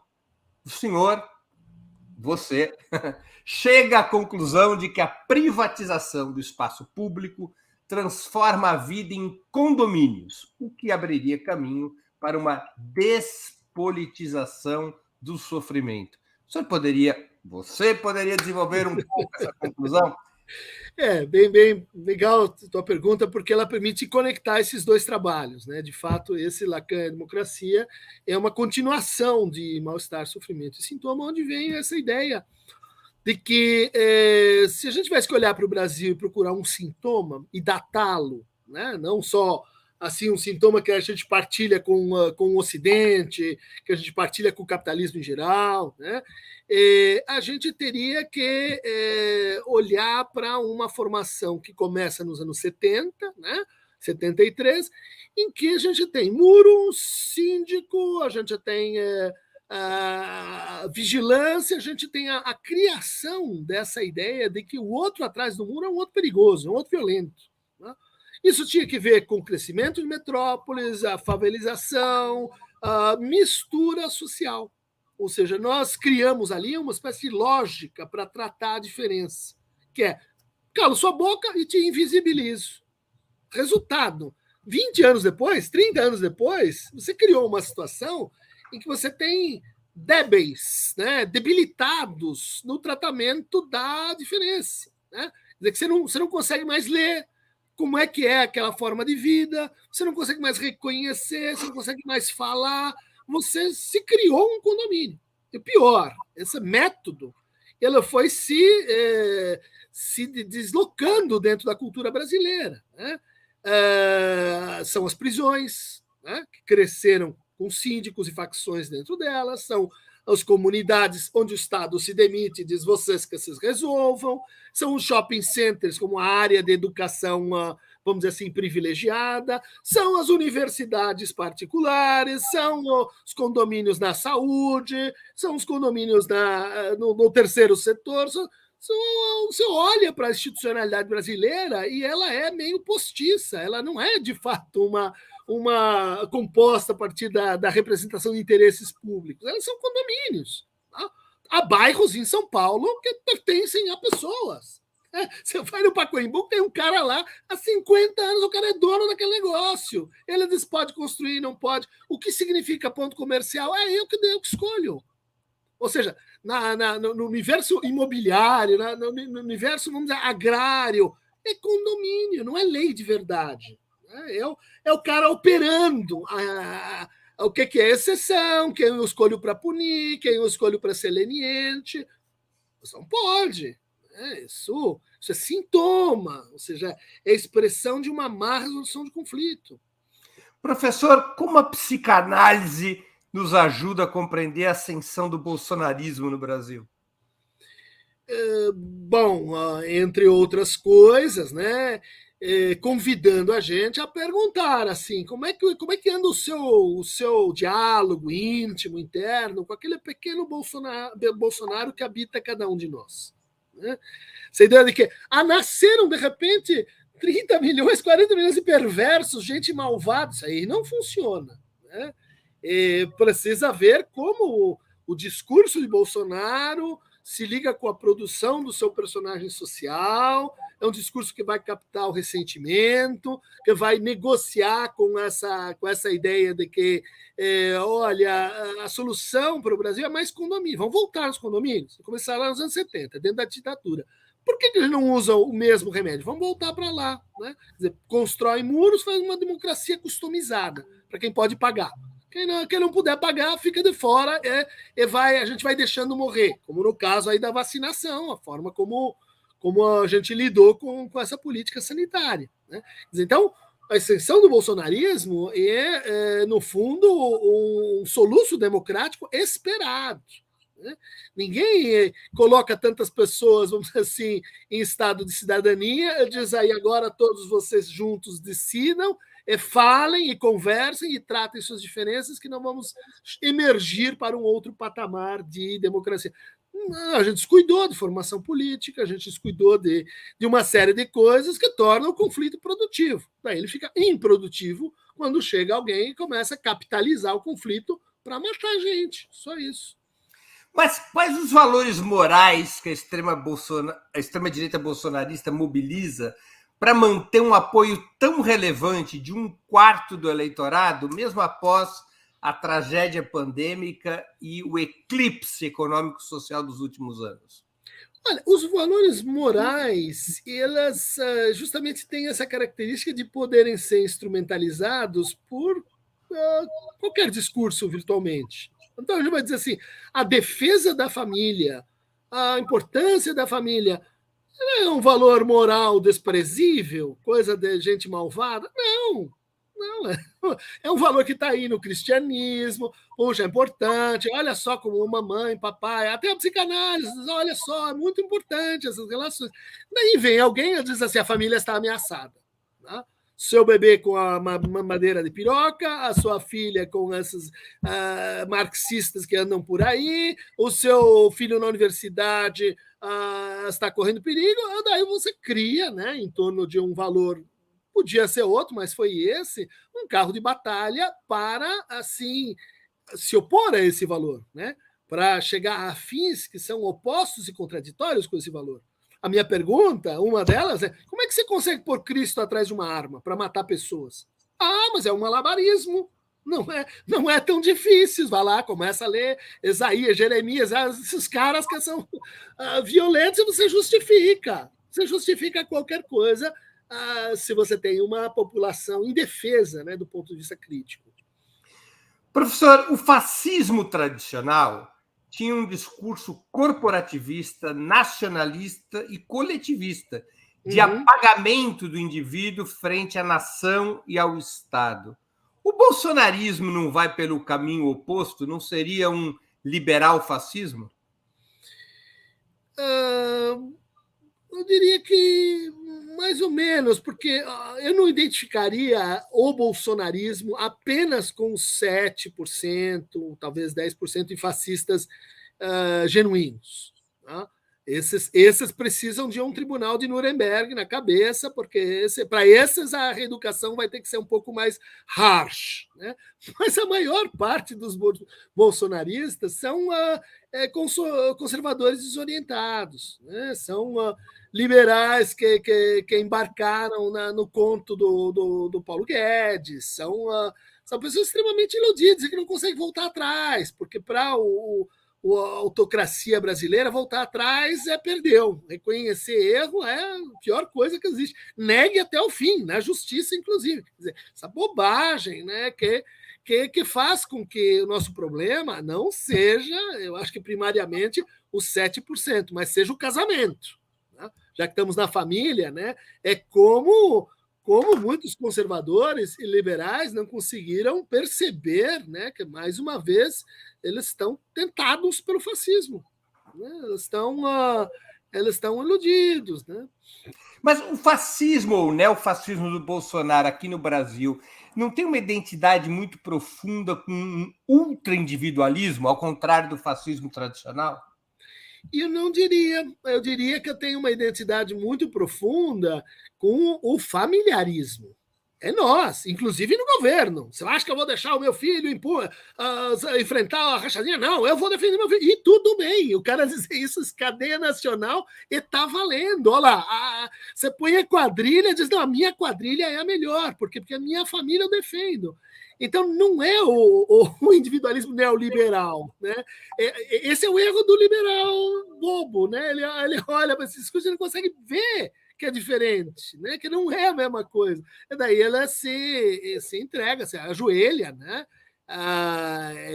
o senhor, você, chega à conclusão de que a privatização do espaço público transforma a vida em condomínios, o que abriria caminho para uma despolitização do sofrimento. Você poderia desenvolver um pouco essa conclusão? Bem legal a tua pergunta, porque ela permite conectar esses dois trabalhos. Né? De fato, esse Lacan e a Democracia é uma continuação de Mal-Estar, Sofrimento e Sintoma, onde vem essa ideia de que se a gente tivesse que olhar para o Brasil e procurar um sintoma e datá-lo, né? Não só assim um sintoma que a gente partilha com o Ocidente, que a gente partilha com o capitalismo em geral, né? A gente teria que olhar para uma formação que começa nos anos 70, né? 73, em que a gente tem muro, síndico, a gente tem a vigilância, a gente tem a criação dessa ideia de que o outro atrás do muro é um outro perigoso, é um outro violento. Né? Isso tinha que ver com o crescimento de metrópoles, a favelização, a mistura social. Ou seja, nós criamos ali uma espécie de lógica para tratar a diferença, que é calo sua boca e te invisibilizo. Resultado, 20 anos depois, 30 anos depois, você criou uma situação em que você tem débeis, né, debilitados no tratamento da diferença. Né? Quer dizer que você não consegue mais ler como é que é aquela forma de vida, você não consegue mais reconhecer, você não consegue mais falar, você se criou um condomínio. E pior, esse método ele foi se deslocando dentro da cultura brasileira. Né? São as prisões, né, que cresceram com síndicos e facções dentro delas, são as comunidades onde o Estado se demite e diz vocês que vocês resolvam, são os shopping centers como a área de educação, vamos dizer assim, privilegiada, são as universidades particulares, são os condomínios na saúde, são os condomínios no terceiro setor. Você olha para a institucionalidade brasileira e ela é meio postiça, ela não é, de fato, uma composta a partir da representação de interesses públicos. Elas são condomínios. Tá? Há bairros em São Paulo que pertencem a pessoas. Você vai no Pacaembu, tem um cara lá há 50 anos, o cara é dono daquele negócio. Ele diz pode construir, não pode. O que significa ponto comercial? É eu que escolho. Ou seja, no universo imobiliário, no universo, vamos dizer, agrário, é condomínio, não é lei de verdade. É o cara operando o que é exceção, quem eu escolho para punir, quem eu escolho para ser leniente. Você não pode. Isso é sintoma, ou seja, é expressão de uma má resolução de conflito. Professor, como a psicanálise nos ajuda a compreender a ascensão do bolsonarismo no Brasil? Bom, entre outras coisas, né, convidando a gente a perguntar assim, como é que anda o seu diálogo íntimo, interno, com aquele pequeno Bolsonaro que habita cada um de nós. Né? Essa ideia de que nasceram, de repente, 30 milhões, 40 milhões de perversos, gente malvada, isso aí não funciona. Né? Precisa ver como o discurso de Bolsonaro se liga com a produção do seu personagem social, é um discurso que vai captar o ressentimento, que vai negociar com essa ideia de que, olha, a solução para o Brasil é mais condomínio. Vamos voltar aos condomínios. Começaram lá nos anos 70, dentro da ditadura. Por que eles não usam o mesmo remédio? Vamos voltar para lá. Né? Quer dizer, constrói muros, faz uma democracia customizada para quem pode pagar. Quem não puder pagar, fica de fora a gente vai deixando morrer, como no caso aí da vacinação, a forma como a gente lidou com essa política sanitária. Né? Então, a extensão do bolsonarismo no fundo, um soluço democrático esperado. Né? Ninguém coloca tantas pessoas, vamos dizer assim, em estado de cidadania, diz aí agora todos vocês juntos decidam, falem e conversem e tratem suas diferenças, que não vamos emergir para um outro patamar de democracia. A gente descuidou de formação política, a gente descuidou de uma série de coisas que tornam o conflito produtivo. Daí ele fica improdutivo quando chega alguém e começa a capitalizar o conflito para matar a gente. Só isso. Mas quais os valores morais que a extrema-direita bolsonarista mobiliza para manter um apoio tão relevante de 1/4 do eleitorado, mesmo após a tragédia pandêmica e o eclipse econômico-social dos últimos anos? Olha, os valores morais, elas justamente têm essa característica de poderem ser instrumentalizados por qualquer discurso virtualmente. Então, a gente vai dizer assim, a defesa da família, a importância da família, é um valor moral desprezível, coisa de gente malvada? Não. É um valor que está aí no cristianismo, poxa, é importante, olha só como mamãe, papai, até a psicanálise, olha só, é muito importante essas relações. Daí vem alguém e diz assim, a família está ameaçada. Tá? Seu bebê com a mamadeira de piroca, a sua filha com esses marxistas que andam por aí, o seu filho na universidade está correndo perigo, daí você cria, né, em torno de um valor, podia ser outro, mas foi esse, um carro de batalha para, assim, se opor a esse valor, né, para chegar a fins que são opostos e contraditórios com esse valor. A minha pergunta, uma delas, é como é que você consegue pôr Cristo atrás de uma arma para matar pessoas? Mas é um malabarismo. Não é tão difícil. Vai lá, começa a ler Isaías, Jeremias, esses caras que são violentos, e você justifica. Você justifica qualquer coisa se você tem uma população indefesa, né, do ponto de vista crítico. Professor, o fascismo tradicional tinha um discurso corporativista, nacionalista e coletivista, de apagamento do indivíduo frente à nação e ao Estado. O bolsonarismo não vai pelo caminho oposto? Não seria um liberal fascismo? Eu diria que mais ou menos, porque eu não identificaria o bolsonarismo apenas com 7%, talvez 10% de fascistas genuínos. Tá? Esses precisam de um tribunal de Nuremberg na cabeça, porque para esses a reeducação vai ter que ser um pouco mais harsh, né? Mas a maior parte dos bolsonaristas são conservadores desorientados, né? São liberais que embarcaram no conto do Paulo Guedes, são pessoas extremamente iludidas e que não conseguem voltar atrás, porque para a autocracia brasileira, voltar atrás perdeu. Reconhecer erro é a pior coisa que existe. Negue até o fim, na justiça, inclusive. Quer dizer, essa bobagem, né, que faz com que o nosso problema não seja, eu acho que primariamente, os 7%, mas seja o casamento. Né? Já que estamos na família, né, é como muitos conservadores e liberais não conseguiram perceber, né, que, mais uma vez, eles estão tentados pelo fascismo. Né? Eles estão iludidos. Né? Mas o fascismo ou o neofascismo do Bolsonaro aqui no Brasil não tem uma identidade muito profunda com um ultraindividualismo, ao contrário do fascismo tradicional? E eu diria que eu tenho uma identidade muito profunda com o familiarismo. É nós, inclusive no governo. Você acha que eu vou deixar o meu filho enfrentar a rachadinha? Não, eu vou defender meu filho. E tudo bem, o cara dizer isso, cadeia nacional, e tá valendo. Olha lá, você põe a quadrilha e diz, não, a minha quadrilha é a melhor, porque a minha família eu defendo. Então, não é o individualismo neoliberal. Né? Esse é o erro do liberal bobo. Né? Ele olha para esse discurso e não consegue ver que é diferente, né? Que não é a mesma coisa. E daí ela se entrega, se ajoelha. Né?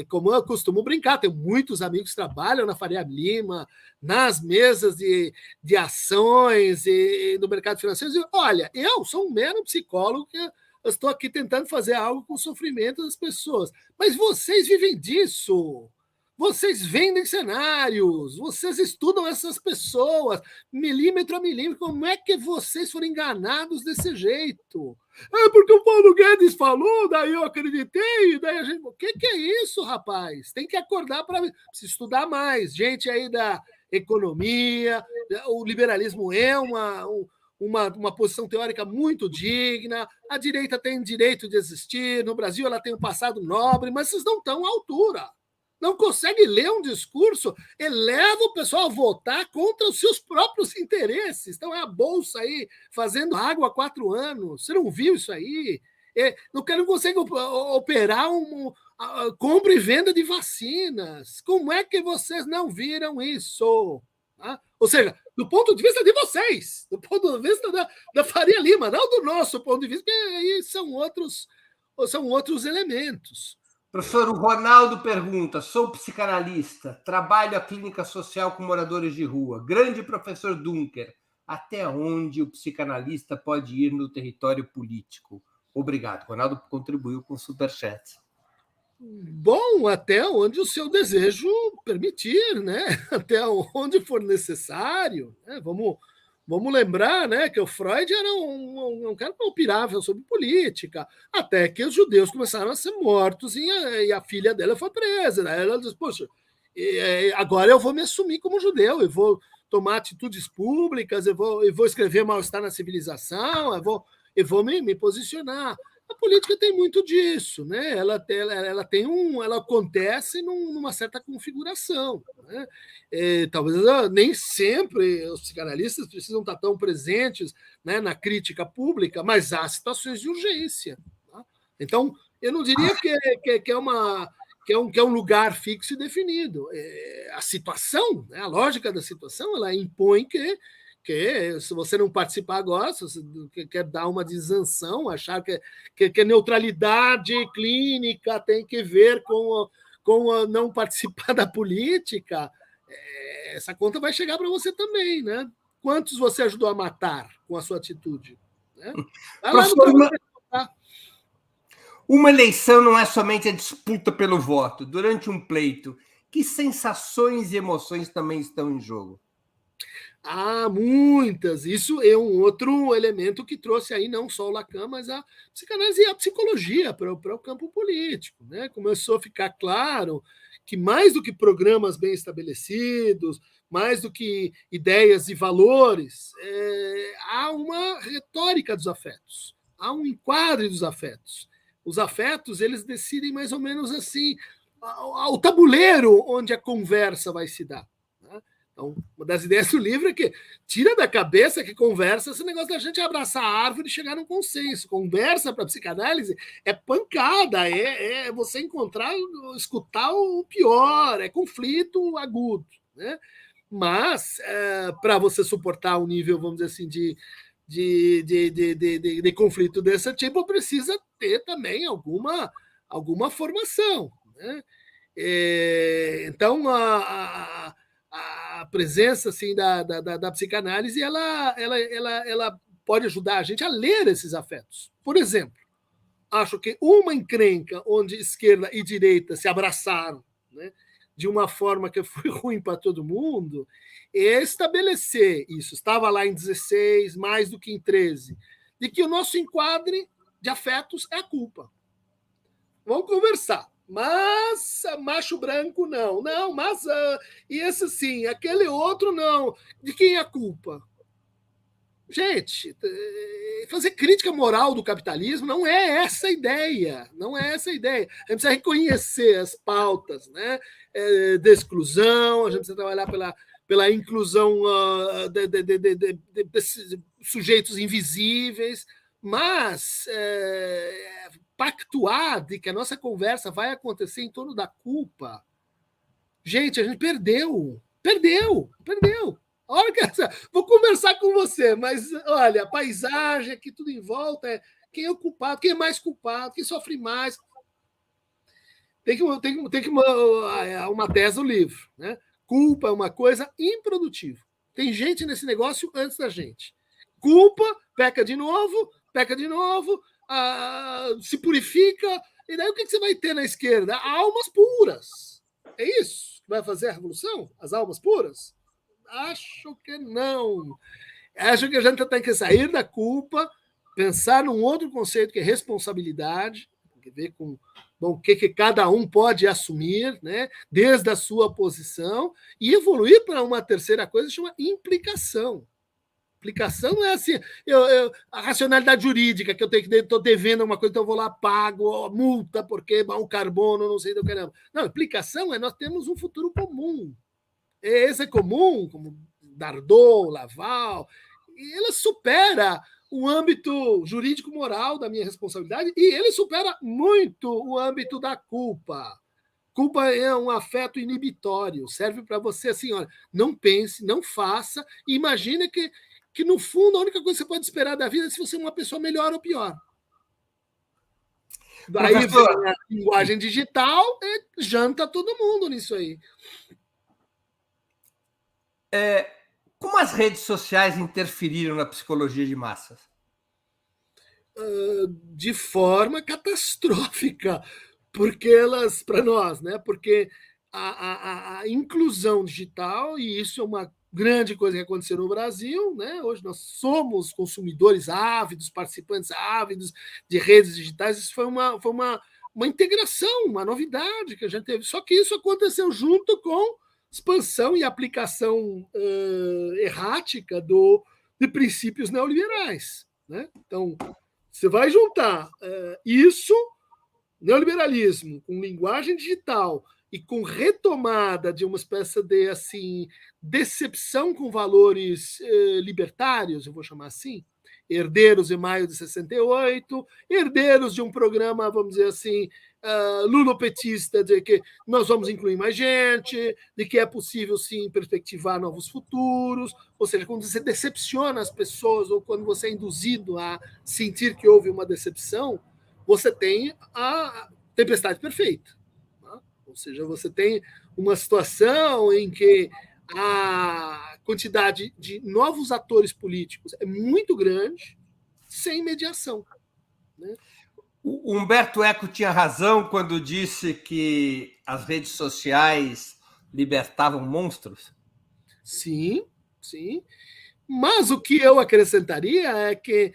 Como eu costumo brincar, tenho muitos amigos que trabalham na Faria Lima, nas mesas de ações e no mercado financeiro. E, olha, eu sou um mero psicólogo que eu estou aqui tentando fazer algo com o sofrimento das pessoas. Mas vocês vivem disso. Vocês vendem cenários. Vocês estudam essas pessoas, milímetro a milímetro. Como é que vocês foram enganados desse jeito? É porque o Paulo Guedes falou, daí eu acreditei, daí a gente... O que é isso, rapaz? Tem que acordar para estudar mais. Gente aí da economia, o liberalismo é uma posição teórica muito digna, a direita tem direito de existir, no Brasil ela tem um passado nobre, mas vocês não estão à altura. Não consegue ler um discurso, eleva o pessoal a votar contra os seus próprios interesses. Então, é a Bolsa aí fazendo água há 4 anos. Você não viu isso aí? Não consegue operar compra e venda de vacinas. Como é que vocês não viram isso? Ou seja, do ponto de vista de vocês, do ponto de vista da Faria Lima, não do nosso ponto de vista, porque aí são outros elementos. Professor, o Ronaldo pergunta, sou psicanalista, trabalho a clínica social com moradores de rua. Grande professor Dunker, até onde o psicanalista pode ir no território político? Obrigado. Ronaldo contribuiu com o superchat. Bom, até onde o seu desejo permitir, né? Até onde for necessário. Né? Vamos lembrar, né, que o Freud era um cara que opinava sobre política, até que os judeus começaram a ser mortos e a filha dela foi presa. Né? Ela disse, poxa, agora eu vou me assumir como judeu, eu vou tomar atitudes públicas, eu vou escrever Mal-Estar na Civilização, eu vou me posicionar. A política tem muito disso, né? Ela acontece numa certa configuração. Né? Talvez nem sempre os psicanalistas precisam estar tão presentes, né, na crítica pública, mas há situações de urgência. Tá? Então, eu não diria que é um lugar fixo e definido. A situação, né, a lógica da situação, ela impõe que se você não participar agora, se você quer dar uma isenção, achar que a neutralidade clínica tem que ver com a não participar da política, essa conta vai chegar para você também, né? Quantos você ajudou a matar com a sua atitude? Né? Uma eleição não é somente a disputa pelo voto. Durante um pleito, que sensações e emoções também estão em jogo? Há muitas. Isso é um outro elemento que trouxe aí não só o Lacan, mas a psicanálise e a psicologia para o campo político. Né? Começou a ficar claro que mais do que programas bem estabelecidos, mais do que ideias e valores, há uma retórica dos afetos, há um enquadre dos afetos. Os afetos, eles decidem mais ou menos assim o tabuleiro onde a conversa vai se dar. Né? Então, uma das ideias do livro é que tira da cabeça que conversa esse negócio da gente abraçar a árvore e chegar num consenso. Conversa para psicanálise é pancada, é você encontrar, escutar o pior, é conflito agudo. Né? Mas, para você suportar um nível, vamos dizer assim, de conflito desse tipo, precisa ter também alguma formação. Né? Então, a presença assim, da psicanálise ela pode ajudar a gente a ler esses afetos. Por exemplo, acho que uma encrenca onde esquerda e direita se abraçaram, né, de uma forma que foi ruim para todo mundo, é estabelecer isso. Estava lá em 16, mais do que em 13, de que o nosso enquadre de afetos é a culpa. Vamos conversar. Mas macho branco não. Não, mas e esse sim, aquele outro não. De quem é a culpa? Gente, fazer crítica moral do capitalismo não é essa a ideia. Não é essa a ideia. A gente precisa reconhecer as pautas, né, de exclusão, a gente precisa trabalhar pela inclusão desses sujeitos invisíveis, mas pactuar de que a nossa conversa vai acontecer em torno da culpa, gente, a gente perdeu. Olha, vou conversar com você, mas olha, a paisagem aqui, tudo em volta, quem é o culpado, quem é mais culpado, quem sofre mais. Tem uma tese do livro. Né? Culpa é uma coisa improdutiva. Tem gente nesse negócio antes da gente. Culpa, peca de novo, se purifica, e daí o que você vai ter na esquerda? Almas puras. É isso que vai fazer a revolução? As almas puras? Acho que não. Acho que a gente tem que sair da culpa, pensar num outro conceito que é responsabilidade, tem que ver com o que cada um pode assumir, né, desde a sua posição, e evoluir para uma terceira coisa que chama implicação. Implicação não é assim, a racionalidade jurídica, que estou devendo uma coisa, então eu vou lá, pago multa, porque um carbono, não sei do que não. Não, implicação é nós temos um futuro comum. Esse é comum, como Dardot, Laval, e ele supera o âmbito jurídico-moral da minha responsabilidade e ele supera muito o âmbito da culpa. Culpa é um afeto inibitório, serve para você assim, olha, não pense, não faça, e imagine que, no fundo, a única coisa que você pode esperar da vida é se você é uma pessoa melhor ou pior. Daí vem a linguagem digital e janta todo mundo nisso aí. Como as redes sociais interferiram na psicologia de massas? De forma catastrófica, porque elas, para nós, né? Porque a inclusão digital, e isso é uma grande coisa que aconteceu no Brasil, né? Hoje nós somos consumidores ávidos, participantes ávidos de redes digitais, isso foi uma integração, uma novidade que a gente teve, só que isso aconteceu junto com expansão e aplicação errática de princípios neoliberais. Né? Então, você vai juntar isso, neoliberalismo, com linguagem digital e com retomada de uma espécie de assim, decepção com valores libertários, eu vou chamar assim, herdeiros de maio de 68, herdeiros de um programa, vamos dizer assim, lulopetista, de que nós vamos incluir mais gente, de que é possível, sim, perspectivar novos futuros, ou seja, quando você decepciona as pessoas ou quando você é induzido a sentir que houve uma decepção, você tem a tempestade perfeita. Tá? Ou seja, você tem uma situação em que a quantidade de novos atores políticos é muito grande, sem mediação. Né? O Humberto Eco tinha razão quando disse que as redes sociais libertavam monstros? Sim, sim. Mas o que eu acrescentaria é que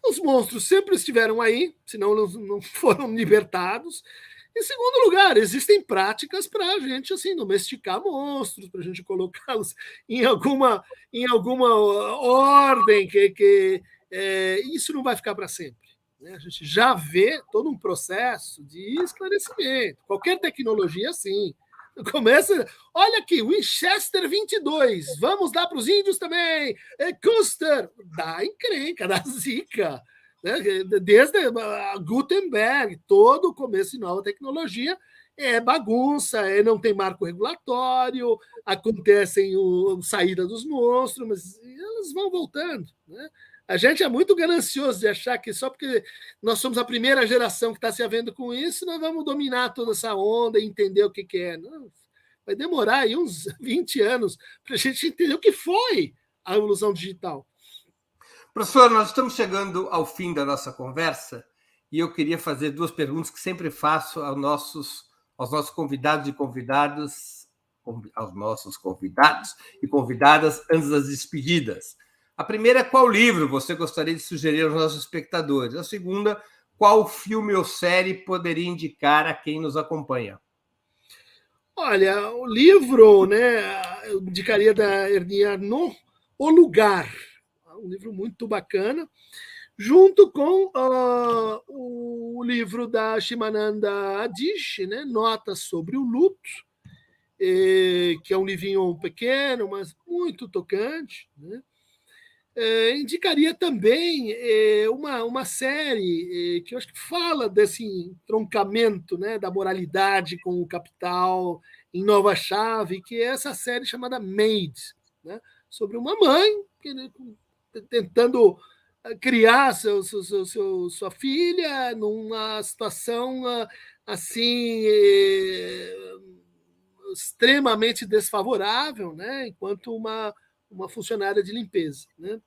os monstros sempre estiveram aí, senão não foram libertados. Em segundo lugar, existem práticas para a gente assim, domesticar monstros, para a gente colocá-los em alguma ordem, isso não vai ficar para sempre. Né? A gente já vê todo um processo de esclarecimento. Qualquer tecnologia, assim. Começa, olha aqui, Winchester 22, vamos dar para os índios também, Custer, dá encrenca, dá zica, né? Desde a Gutenberg, todo o começo de nova tecnologia é bagunça, não tem marco regulatório, acontecem a saída dos monstros, mas elas vão voltando, né? A gente é muito ganancioso de achar que só porque nós somos a primeira geração que está se havendo com isso, nós vamos dominar toda essa onda e entender o que é. Não, vai demorar aí uns 20 anos para a gente entender o que foi a evolução digital. Professor, nós estamos chegando ao fim da nossa conversa e eu queria fazer duas perguntas que sempre faço aos nossos convidados e convidadas, aos nossos convidados e convidadas antes das despedidas. A primeira é qual livro você gostaria de sugerir aos nossos espectadores? A segunda, qual filme ou série poderia indicar a quem nos acompanha? Olha, o livro, né, eu indicaria da Ernie Arnaud, O Lugar, um livro muito bacana, junto com o livro da Shimananda Adichie, né, Notas sobre o Luto, que é um livrinho pequeno, mas muito tocante, né? Indicaria também uma série que eu acho que fala desse entroncamento, né, da moralidade com o capital em nova chave, que é essa série chamada Maid, né, sobre uma mãe tentando criar sua filha numa situação assim extremamente desfavorável, né, enquanto uma funcionária de limpeza. Né?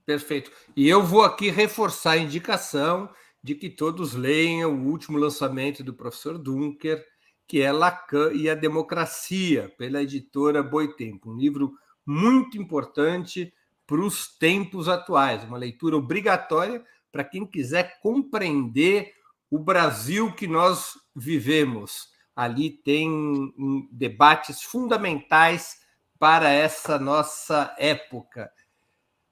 Perfeito. E eu vou aqui reforçar a indicação de que todos leiam o último lançamento do professor Duncker, que é Lacan e a Democracia, pela editora Boitempo. Um livro muito importante para os tempos atuais, uma leitura obrigatória para quem quiser compreender o Brasil que nós vivemos. Ali tem debates fundamentais para essa nossa época.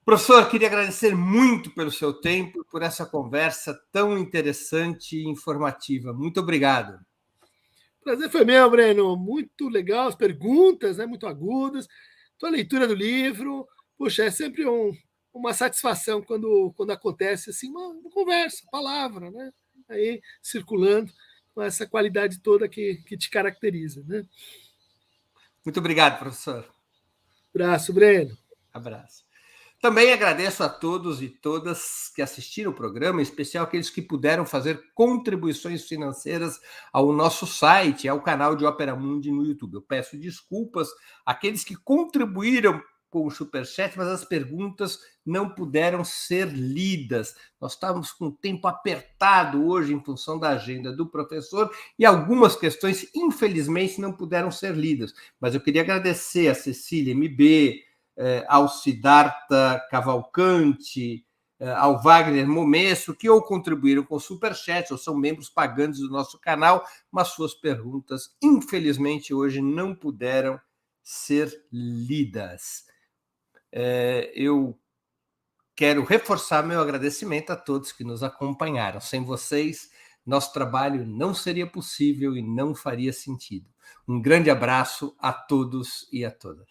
Professor, queria agradecer muito pelo seu tempo, por essa conversa tão interessante e informativa. Muito obrigado. O prazer foi meu, Breno. Muito legal, as perguntas, né, muito agudas. A leitura do livro. Puxa, é sempre uma satisfação quando acontece assim, uma conversa, palavra, né? Aí circulando com essa qualidade toda que te caracteriza. Né? Muito obrigado, professor. Abraço, Breno. Abraço. Também agradeço a todos e todas que assistiram o programa, em especial aqueles que puderam fazer contribuições financeiras ao nosso site, ao canal de Ópera Mundi no YouTube. Eu peço desculpas àqueles que contribuíram com o Superchat, mas as perguntas não puderam ser lidas. Nós estávamos com o tempo apertado hoje em função da agenda do professor e algumas questões, infelizmente, não puderam ser lidas. Mas eu queria agradecer a Cecília MB, ao Siddhartha Cavalcante, ao Wagner Momesso, que ou contribuíram com o Superchat ou são membros pagantes do nosso canal, mas suas perguntas, infelizmente, hoje não puderam ser lidas. Eu quero reforçar meu agradecimento a todos que nos acompanharam. Sem vocês, nosso trabalho não seria possível e não faria sentido. Um grande abraço a todos e a todas.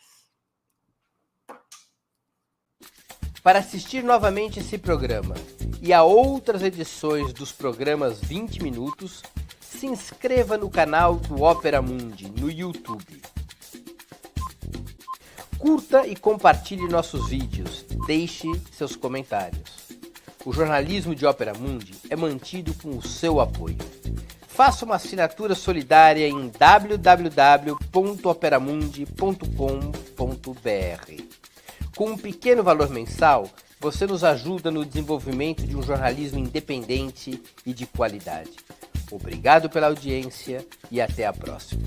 Para assistir novamente esse programa e a outras edições dos programas 20 Minutos, se inscreva no canal do Ópera Mundi no YouTube. Curta e compartilhe nossos vídeos, deixe seus comentários. O jornalismo de Ópera Mundi é mantido com o seu apoio. Faça uma assinatura solidária em www.operamundi.com.br. Com um pequeno valor mensal, você nos ajuda no desenvolvimento de um jornalismo independente e de qualidade. Obrigado pela audiência e até a próxima.